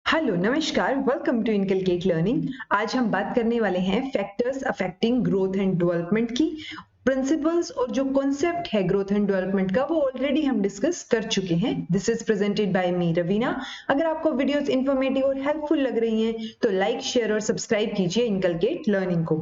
Hello नमस्कार, welcome to inculcate learning. आज हम बात करने वाले हैं factors affecting growth and development की। प्रिंसिपल्स और जो कॉन्सेप्ट है ग्रोथ एंड डेवलपमेंट का वो ऑलरेडी हम डिस्कस कर चुके हैं। दिस इज प्रेजेंटेड बाय मी रवीना। अगर आपको वीडियोस इंफॉर्मेटिव और हेल्पफुल लग रही हैं तो लाइक शेयर और सब्सक्राइब कीजिए इनकलकेट लर्निंग को।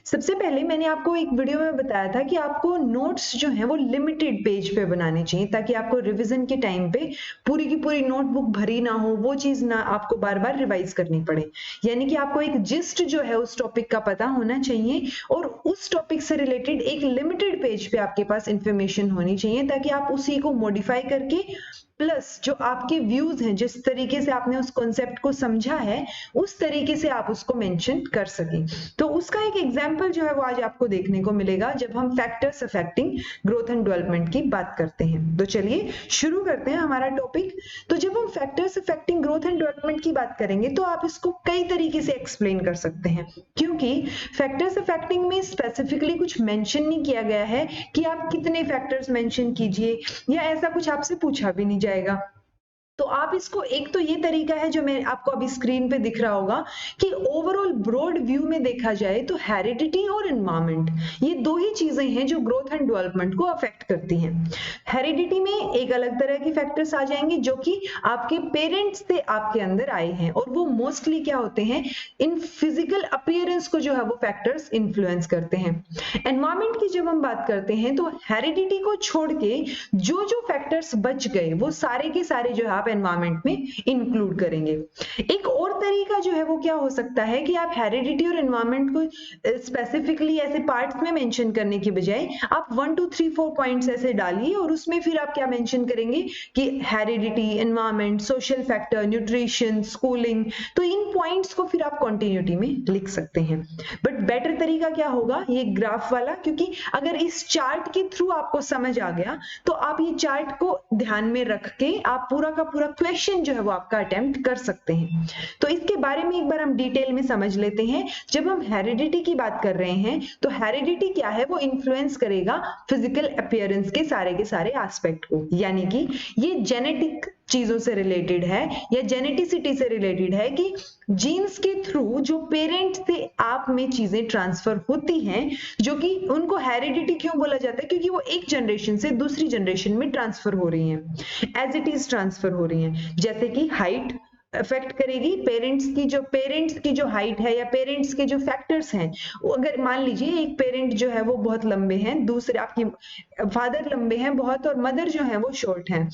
सबसे पहले मैंने आपको एक वीडियो में बताया था कि आपको नोट्स जो हैं वो लिमिटेड पेज पे बनाने चाहिए ताकि आपको रिविजन के टाइम पे पूरी की पूरी नोटबुक भरी ना हो, वो चीज ना आपको बार बार रिवाइज करनी पड़े। यानी कि आपको एक जिस्ट जो है उस टॉपिक का पता होना चाहिए और उस टॉपिक से रिलेटेड एक लिमिटेड पेज पे आपके पास इंफॉर्मेशन होनी चाहिए ताकि आप उसी को मॉडिफाई करके प्लस जो आपके व्यूज हैं, जिस तरीके से आपने उस कॉन्सेप्ट को समझा है उस तरीके से आप उसको मेंशन कर सकें। तो उसका एक एग्जांपल जो है वो आज आपको देखने को मिलेगा जब हम factors affecting growth and development की बात करते हैं। तो चलिए शुरू करते हैं हमारा टॉपिक। तो जब हम factors affecting growth and development की बात करेंगे तो आप इसको कई तरीके से एक्सप्लेन कर सकते हैं, क्योंकि फैक्टर्स अफेक्टिंग में स्पेसिफिकली कुछ मेंशन नहीं किया गया है कि आप कितने फैक्टर्स मेंशन कीजिए या ऐसा कुछ आपसे पूछा भी नहीं जाएगा। तो आप इसको, एक तो ये तरीका है जो मैं आपको अभी स्क्रीन पे दिख रहा होगा कि ओवरऑल ब्रॉड व्यू में देखा जाए तो हेरिडिटी और एनवायरनमेंट, ये दो ही चीजें हैं जो ग्रोथ एंड डेवलपमेंट को अफेक्ट करती हैं। हेरिडिटी में एक अलग तरह के फैक्टर्स आ जाएंगे जो कि आपके पेरेंट्स से आपके अंदर आए हैं और वो मोस्टली क्या होते हैं, इन फिजिकल अपीयरेंस को जो है वो फैक्टर्स इन्फ्लुएंस करते हैं। एनवायरनमेंट की जब हम बात करते हैं तो हेरिडिटी को छोड़ के जो जो फैक्टर्स बच गए वो सारे के सारे जो है आप एनवायरनमेंट में इंक्लूड करेंगे। एक और तरीका जो है वो क्या हो सकता है कि आप हेरिडिटी और एनवायरनमेंट को स्पेसिफिकली ऐसे पार्ट्स में मेंशन करने की बजाय आप 1 2 3 4 पॉइंट्स ऐसे डालिए और उसमें फिर आप क्या मेंशन करेंगे कि heredity, environment, social factor, nutrition, schooling. तो इन पॉइंट्स को फिर आप कंटिन्यूटी में लिख सकते हैं। बट बेटर तरीका क्या होगा, ये ग्राफ वाला, क्योंकि अगर इस चार्ट के थ्रू आपको समझ आ गया तो आप ये चार्ट को ध्यान में रख के आप पूरा का पूरा क्वेश्चन जो है वो आपका अटेम्प्ट कर सकते हैं। तो इसके बारे में एक बार हम डिटेल में समझ लेते हैं। जब हम हेरिडिटी की बात कर रहे हैं तो हेरिडिटी क्या है, वो इन्फ्लुएंस करेगा फिजिकल अपीयरेंस के सारे एस्पेक्ट को, यानी कि ये जेनेटिक चीजों से रिलेटेड है या जेनेटिसिटी से रिलेटेड है कि जीन्स के थ्रू जो पेरेंट से आप में चीजें ट्रांसफर होती हैं, जो कि उनको हेरिडिटी क्यों बोला जाता है, क्योंकि वो एक जनरेशन से दूसरी जनरेशन में ट्रांसफर हो रही हैं, एज इट इज ट्रांसफर हो रही हैं। जैसे कि हाइट अफेक्ट करेगी पेरेंट्स की जो हाइट है या पेरेंट्स के जो फैक्टर्स हैं। अगर मान लीजिए एक पेरेंट जो है वो बहुत लंबे हैं, दूसरे आपकी फादर लंबे हैं बहुत और मदर जो है वो शॉर्ट हैं,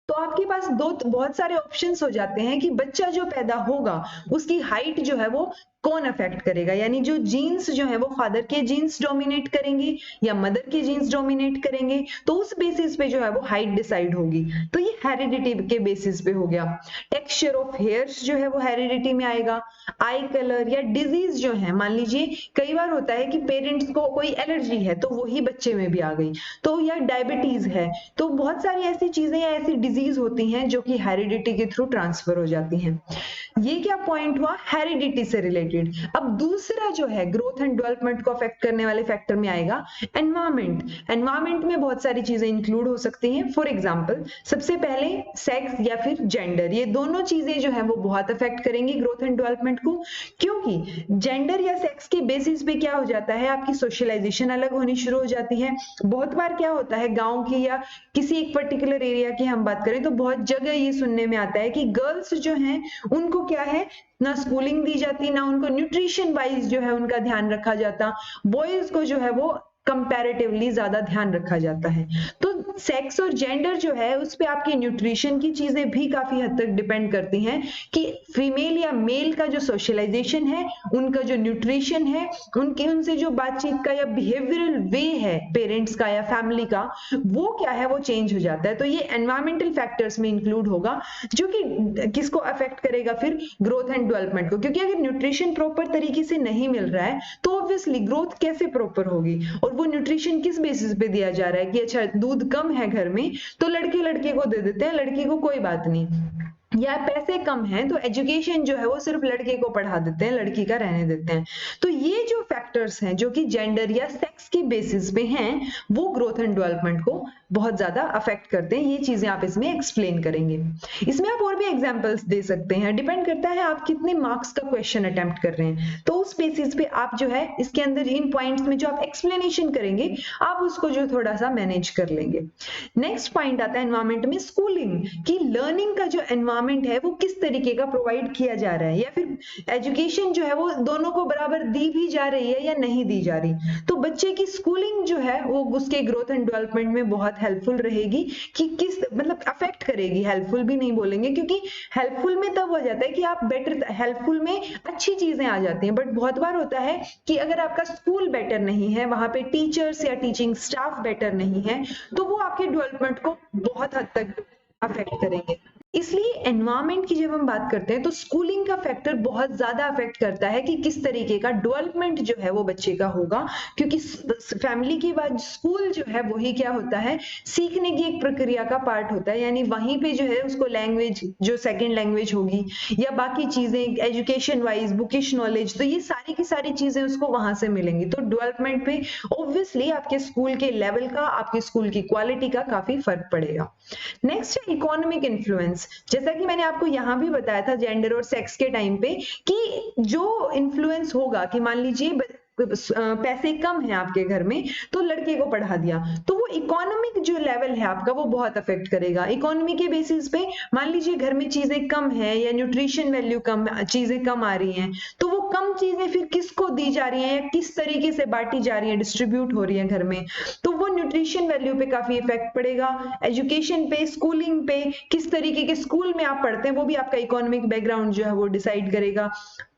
तो आपके पास दो बहुत सारे ऑप्शंस हो जाते हैं कि बच्चा जो पैदा होगा उसकी हाइट जो है वो कौन अफेक्ट करेगा, यानी जो जीन्स जो है वो फादर के जीन्स डोमिनेट करेंगे या मदर के जीन्स डोमिनेट करेंगे, तो उस बेसिस पे जो है वो हाइट डिसाइड होगी। तो ये हेरिडिटी के बेसिस पे हो गया। टेक्सचर ऑफ हेयर्स जो है वो हेरिडिटी में आएगा। आई कलर या डिजीज जो है, मान लीजिए कई बार होता है कि पेरेंट्स को कोई एलर्जी है तो वही बच्चे में भी आ गई, तो या डायबिटीज है, तो बहुत सारी ऐसी चीजें या ऐसी डिजीज होती हैं जो कि हेरिडिटी के थ्रू ट्रांसफर हो जाती हैं। ये क्या पॉइंट हुआ हेरिडिटी से रिलेटेड। अब दूसरा जो है ग्रोथ एंड डेवलपमेंट को अफेक्ट करने वाले फैक्टर में आएगा एनवायरनमेंट। एनवायरनमेंट में बहुत सारी चीजें इंक्लूड हो सकती हैं। फॉर एग्जांपल सबसे पहले सेक्स या फिर जेंडर, ये दोनों चीजें जो है वो बहुत अफेक्ट करेंगी ग्रोथ एंड डेवलपमेंट को, क्योंकि जेंडर या सेक्स के बेसिस पे क्या हो जाता है, आपकी सोशलाइजेशन अलग होनी शुरू हो जाती है। बहुत बार क्या होता है, गांव की या किसी एक पर्टिकुलर एरिया की हम बात करें तो बहुत जगह ये सुनने में आता है कि गर्ल्स जो हैं उनको क्या है, ना स्कूलिंग दी जाती, ना उनको न्यूट्रिशन वाइज जो है उनका ध्यान रखा जाता, बॉयज को जो है वो कंपैरेटिवली ज्यादा ध्यान रखा जाता है। तो सेक्स और जेंडर जो है उस पे आपके न्यूट्रिशन की चीजें भी काफी हद तक डिपेंड करती हैं कि फीमेल या मेल का जो सोशलाइजेशन है, उनका जो न्यूट्रिशन है, उनसे जो बातचीत का या बिहेवियरल वे है पेरेंट्स का या फैमिली का, वो क्या है वो चेंज हो जाता है। तो ये एनवायरमेंटल फैक्टर्स में इंक्लूड होगा जो कि किसको अफेक्ट करेगा, फिर ग्रोथ एंड डेवलपमेंट को, क्योंकि अगर न्यूट्रिशन प्रॉपर तरीके से नहीं मिल रहा है तो ऑब्वियसली ग्रोथ कैसे प्रॉपर होगी। और वो न्यूट्रिशन किस बेसिस पे दिया जा रहा है कि अच्छा दूध कम है घर में तो लड़के को दे देते हैं, लड़की को कोई बात नहीं, या पैसे कम हैं तो एजुकेशन जो है वो सिर्फ लड़के को पढ़ा देते हैं, लड़की का रहने देते हैं। तो ये जो फैक्टर्स हैं जो कि जेंडर या सेक्स के बेसिस पे हैं वो ग्रोथ एंड डेवलपमेंट को बहुत ज्यादा अफेक्ट करते हैं, ये चीजें आप इसमें एक्सप्लेन करेंगे। इसमें आप और भी एग्जांपल्स दे सकते हैं, डिपेंड करता है आप कितने मार्क्स का क्वेश्चन अटेम्प्ट कर रहे हैं, तो उस बेसिस पे आप जो है इसके अंदर इन पॉइंट्स में जो आप एक्सप्लेनेशन करेंगे आप उसको जो थोड़ा सा मैनेज कर लेंगे। नेक्स्ट पॉइंट आता है एनवायरमेंट में स्कूलिंग की, लर्निंग का जो एनवायरमेंट है वो किस तरीके का प्रोवाइड किया जा रहा है, या फिर एजुकेशन जो है वो दोनों को बराबर दी भी जा रही है या नहीं दी जा रही। तो बच्चे की स्कूलिंग जो है वो उसके ग्रोथ एंड डेवलपमेंट में बहुत हेल्पफुल रहेगी, कि किस मतलब अफेक्ट करेगी, हेल्पफुल भी नहीं बोलेंगे क्योंकि हेल्पफुल में तब हो जाता है कि आप बेटर, हेल्पफुल में अच्छी चीजें आ जाती हैं, बट बहुत बार होता है कि अगर आपका स्कूल बेटर नहीं है, वहां पे टीचर्स या टीचिंग स्टाफ बेटर नहीं है, तो वो आपके डेवलपमेंट को बहुत हद तक अफेक्ट करेंगे। इसलिए एनवायरमेंट की जब हम बात करते हैं तो स्कूलिंग का फैक्टर बहुत ज्यादा अफेक्ट करता है कि किस तरीके का डेवलपमेंट जो है वो बच्चे का होगा, क्योंकि फैमिली के बाद स्कूल जो है वही क्या होता है, सीखने की एक प्रक्रिया का पार्ट होता है, यानी वहीं पे जो है उसको लैंग्वेज जो सेकंड लैंग्वेज होगी या बाकी चीजें एजुकेशन वाइज बुकिश नॉलेज, तो ये सारी की सारी चीजें उसको वहां से मिलेंगी। तो डेवलपमेंट पे ऑब्वियसली आपके स्कूल के लेवल का, आपके स्कूल की क्वालिटी का काफी फर्क पड़ेगा। नेक्स्ट है इकोनॉमिक इन्फ्लुएंस। जैसा कि मैंने आपको यहां भी बताया था जेंडर और सेक्स के टाइम पे, कि जो इन्फ्लुएंस होगा कि मान लीजिए पैसे कम है आपके घर में तो लड़के को पढ़ा दिया, तो वो इकोनॉमिक जो लेवल है आपका वो बहुत अफेक्ट करेगा। इकोनॉमी के बेसिस पे मान लीजिए घर में चीजें कम है या न्यूट्रिशन वैल्यू कम, चीजें कम आ रही हैं, तो वो कम चीजें फिर किसको दी जा रही हैं या किस तरीके से बांटी जा रही है, डिस्ट्रीब्यूट हो रही है घर में, तो वो न्यूट्रिशन वैल्यू पे काफी इफेक्ट पड़ेगा। एजुकेशन पे, स्कूलिंग पे, किस तरीके के स्कूल में आप पढ़ते हैं वो भी आपका इकोनॉमिक बैकग्राउंड जो है वो डिसाइड करेगा।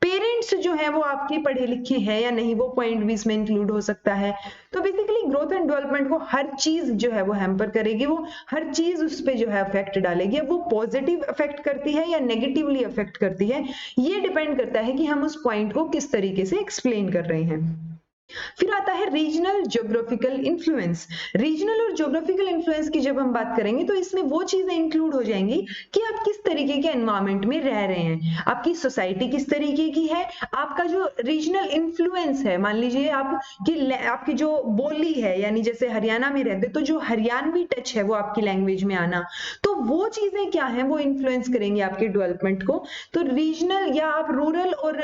पेरेंट्स जो है वो आपके पढ़े लिखे हैं या नहीं, वो पॉइंट भी इसमें इंक्लूड हो सकता है। तो बेसिकली ग्रोथ एंड डेवलपमेंट को हर चीज जो है वो हैम्पर करेगी, वो हर चीज उस पे जो है अफेक्ट डालेगी। अब वो पॉजिटिव अफेक्ट करती है या नेगेटिवली अफेक्ट करती है, ये डिपेंड करता है कि हम उस पॉइंट को किस तरीके से एक्सप्लेन कर रहे हैं। फिर आता है रीजनल ज्योग्राफिकल इन्फ्लुएंस। रीजनल और ज्योग्राफिकल इन्फ्लुएंस की जब हम बात करेंगे तो इसमें वो चीजें इंक्लूड हो जाएंगी कि आप किस तरीके के एनवायरमेंट में रह रहे हैं, आपकी सोसाइटी किस तरीके की है, आपका जो रीजनल इन्फ्लुएंस है, मान लीजिए आपकी जो बोली है, यानी जैसे हरियाणा में रहते तो जो हरियाणवी टच है वो आपकी लैंग्वेज में आना, तो वो चीजें क्या है वो इन्फ्लुएंस करेंगे आपके डेवलपमेंट को। तो रीजनल या आप रूरल और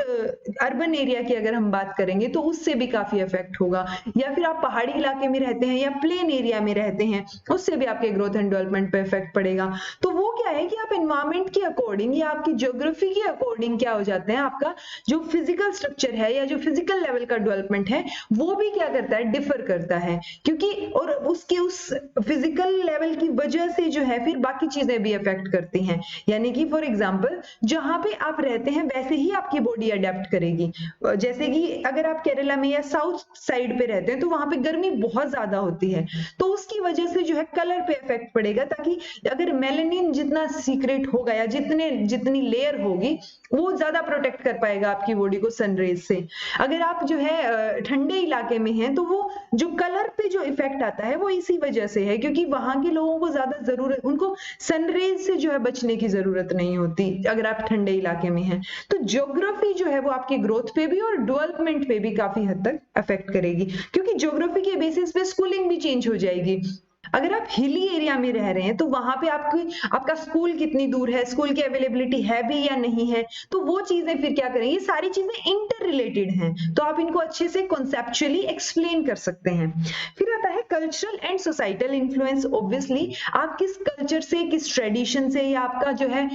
अर्बन एरिया की अगर हम बात करेंगे तो उससे भी काफी इफेक्ट होगा, या फिर आप पहाड़ी इलाके में रहते हैं या प्लेन एरिया में रहते हैं उससे भी आपके ग्रोथ एंड डेवलपमेंट पे इफेक्ट पड़ेगा। तो वो क्या है कि आप एनवायरमेंट के अकॉर्डिंग या आपकी ज्योग्राफी के अकॉर्डिंग क्या हो जाते हैं, आपका जो फिजिकल स्ट्रक्चर है या जो फिजिकल लेवल का डेवलपमेंट है वो भी क्या करता है, डिफर करता है, क्योंकि और उसके उस फिजिकल लेवल की वजह से जो है फिर बाकी चीजें भी अफेक्ट करती हैं। यानी कि फॉर एग्जांपल जहां पे आप रहते हैं वैसे ही आपकी बॉडी अडेप्ट करेगी। जैसे कि अगर आप केरला में या साउथ साइड पे रहते हैं तो वहां पे गर्मी बहुत ज्यादा होती है, तो उसकी वजह से जो है कलर पे इफेक्ट पड़ेगा, ताकि अगर मेलानिन जितना सीक्रेट होगा या जितनी लेयर होगी वो ज्यादा प्रोटेक्ट कर पाएगा आपकी बॉडी को सनरेज से। अगर आप जो है ठंडे इलाके में हैं तो वो जो कलर पे जो इफेक्ट आता है वो इसी वजह से है, क्योंकि वहां के लोगों को ज्यादा जरूरत, उनको सनरेज से जो है बचने की जरूरत नहीं होती अगर आप ठंडे इलाके में हैं। तो ज्योग्राफी जो है वो आपकी ग्रोथ पे भी और डेवलपमेंट पे भी काफी हद तक अफेक्ट करेगी, क्योंकि ज्योग्राफी के बेसिस पे स्कूलिंग भी चेंज हो जाएगी। अगर आप हिली एरिया में रह रहे हैं तो वहां पे आपका स्कूल कितनी दूर है, स्कूल की अवेलेबिलिटी है भी या नहीं है, तो वो चीजें फिर क्या करेंगे, ये सारी चीजें इंटर रिलेटेड हैं, तो आप इनको अच्छे से कॉन्सेप्चुअली एक्सप्लेन कर सकते हैं। फिर आता है cultural and societal influence. Obviously आप किस कल्चर से, किस ट्रेडिशन से, या आपका जो है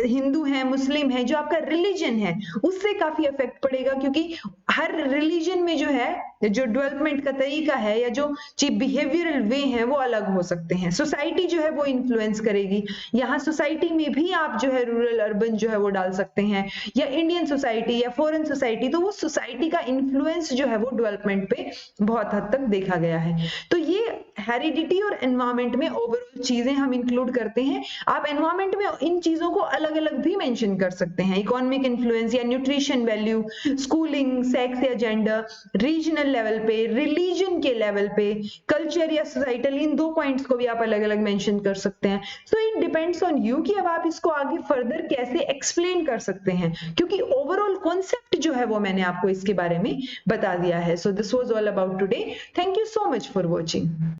हिंदू है, मुस्लिम है, जो आपका रिलीजन है उससे काफी इफेक्ट पड़ेगा, क्योंकि हर रिलीजन में जो है जो डेवलपमेंट का तरीका है या जो बिहेवियरल वे हैं वो अलग हो सकते हैं। सोसाइटी जो है वो इन्फ्लुएंस करेगी, यहाँ सोसाइटी में भी आप जो है रूरल अर्बन जो है वो डाल सकते हैं, या इंडियन सोसाइटी या फॉरेन सोसाइटी, तो वो सोसाइटी का इन्फ्लुएंस जो है वो डेवलपमेंट पे बहुत हद तक देखा गया है। तो ये हेरिडिटी और एनवायरमेंट में ओवरऑल चीजें हम इंक्लूड करते हैं। आप एनवायरमेंट में इन चीजों को अलग अलग भी मेंशन कर सकते हैं, इकोनॉमिक इन्फ्लुएंस या न्यूट्रिशन वैल्यू, स्कूलिंग, सेक्स या जेंडर, रीजनल लेवल पे, रिलीजन के लेवल पे, कल्चर या सोसाइटल, इन दो पॉइंट्स को भी आप अलग अलग मेंशन कर सकते हैं। So it depends on you कि अब आप इसको आगे फर्दर कैसे एक्सप्लेन कर सकते हैं, क्योंकि ओवरऑल कॉन्सेप्ट जो है वो मैंने आपको इसके बारे में बता दिया है। So this was all about today. Thank you so much for watching.